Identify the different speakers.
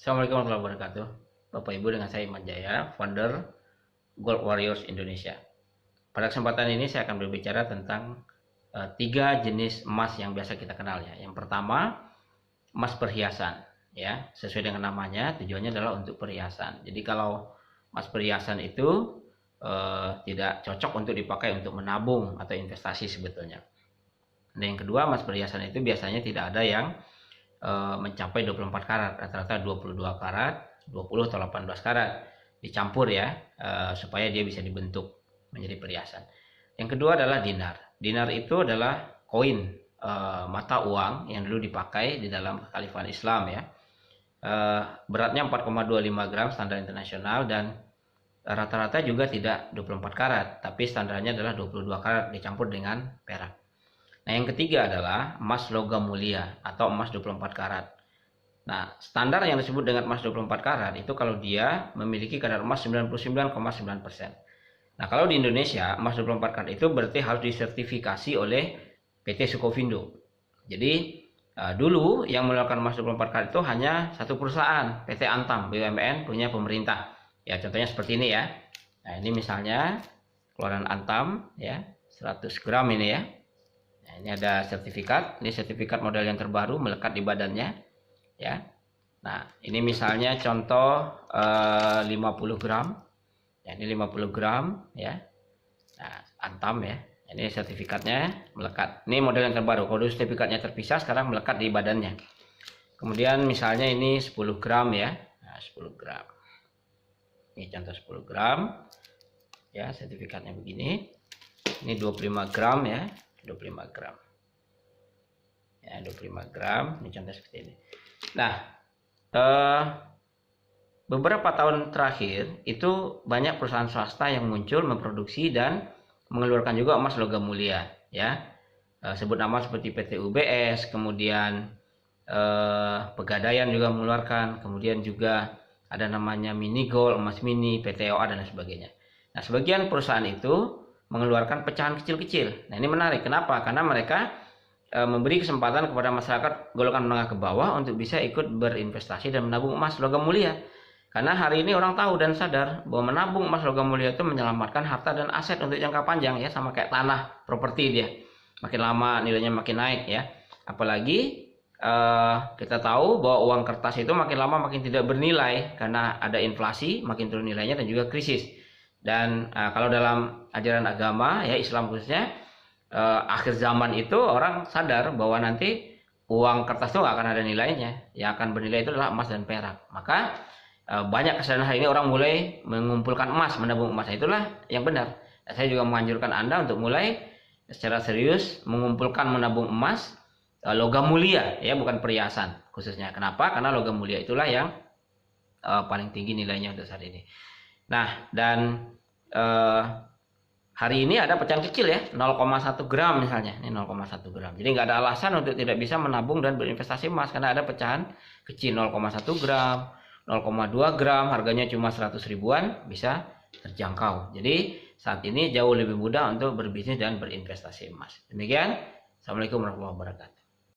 Speaker 1: Assalamualaikum warahmatullahi wabarakatuh. Bapak Ibu, dengan saya Iman Jaya, founder Gold Warriors Indonesia. Pada kesempatan ini saya akan berbicara tentang tiga jenis emas yang biasa kita kenal ya. Yang pertama, emas perhiasan ya. Sesuai dengan namanya, tujuannya adalah untuk perhiasan. Jadi kalau emas perhiasan itu tidak cocok untuk dipakai untuk menabung atau investasi sebetulnya. Dan yang kedua, emas perhiasan itu biasanya tidak ada yang mencapai 24 karat, rata-rata 22 karat, 20 atau 18 karat dicampur ya, supaya dia bisa dibentuk menjadi perhiasan. Yang kedua adalah dinar. Dinar itu adalah koin, mata uang yang dulu dipakai di dalam kekhalifahan Islam ya. Beratnya 4,25 gram standar internasional dan rata-rata juga tidak 24 karat, tapi standarnya adalah 22 karat dicampur dengan perak. Nah, yang ketiga adalah emas logam mulia atau emas 24 karat. Nah, standar yang disebut dengan emas 24 karat itu kalau dia memiliki kadar emas 99,9%. Nah, kalau di Indonesia emas 24 karat itu berarti harus disertifikasi oleh PT Sukovindo. Jadi dulu yang mengeluarkan emas 24 karat itu hanya satu perusahaan, PT Antam BUMN punya pemerintah. Ya, contohnya seperti ini ya. Nah, ini misalnya keluaran Antam ya, 100 gram ini ya. Nah, ini ada sertifikat, ini sertifikat model yang terbaru melekat di badannya ya. Nah, ini misalnya contoh 50 gram ya, ini 50 gram ya. Nah, Antam ya, ini sertifikatnya melekat, ini model yang terbaru. Kalau sertifikatnya terpisah, sekarang melekat di badannya. Kemudian misalnya ini 10 gram ya. Nah, 10 gram, ini contoh 10 gram ya, sertifikatnya begini. Ini 25 gram ya, 25 gram ya, 25 gram, ini contoh seperti ini. Nah, beberapa tahun terakhir itu banyak perusahaan swasta yang muncul memproduksi dan mengeluarkan juga emas logam mulia ya. Sebut nama seperti PT UBS, kemudian Pegadaian juga mengeluarkan, kemudian juga ada namanya Mini Gold, emas mini, PT OA dan sebagainya. Nah, sebagian perusahaan itu mengeluarkan pecahan kecil-kecil. Nah, ini menarik. Kenapa? Karena mereka memberi kesempatan kepada masyarakat golongan menengah ke bawah untuk bisa ikut berinvestasi dan menabung emas logam mulia. Karena hari ini orang tahu dan sadar bahwa menabung emas logam mulia itu menyelamatkan harta dan aset untuk jangka panjang ya, sama kayak tanah, properti dia. Makin lama nilainya makin naik ya. Apalagi kita tahu bahwa uang kertas itu makin lama makin tidak bernilai karena ada inflasi, makin turun nilainya dan juga krisis. Dan kalau dalam ajaran agama ya, Islam khususnya, akhir zaman itu orang sadar bahwa nanti uang kertas itu nggak akan ada nilainya, yang akan bernilai itu adalah emas dan perak. Maka banyak kesadaran hari ini orang mulai mengumpulkan emas, menabung emas. Itulah yang benar. Saya juga menganjurkan Anda untuk mulai secara serius mengumpulkan, menabung emas logam mulia ya, bukan perhiasan khususnya. Kenapa? Karena logam mulia itulah yang paling tinggi nilainya untuk saat ini. Nah, dan hari ini ada pecahan kecil ya, 0,1 gram misalnya, ini 0,1 gram. Jadi nggak ada alasan untuk tidak bisa menabung dan berinvestasi emas karena ada pecahan kecil 0,1 gram, 0,2 gram, harganya cuma 100 ribuan, bisa terjangkau. Jadi saat ini jauh lebih mudah untuk berbisnis dan berinvestasi emas. Demikian, Assalamualaikum warahmatullahi wabarakatuh.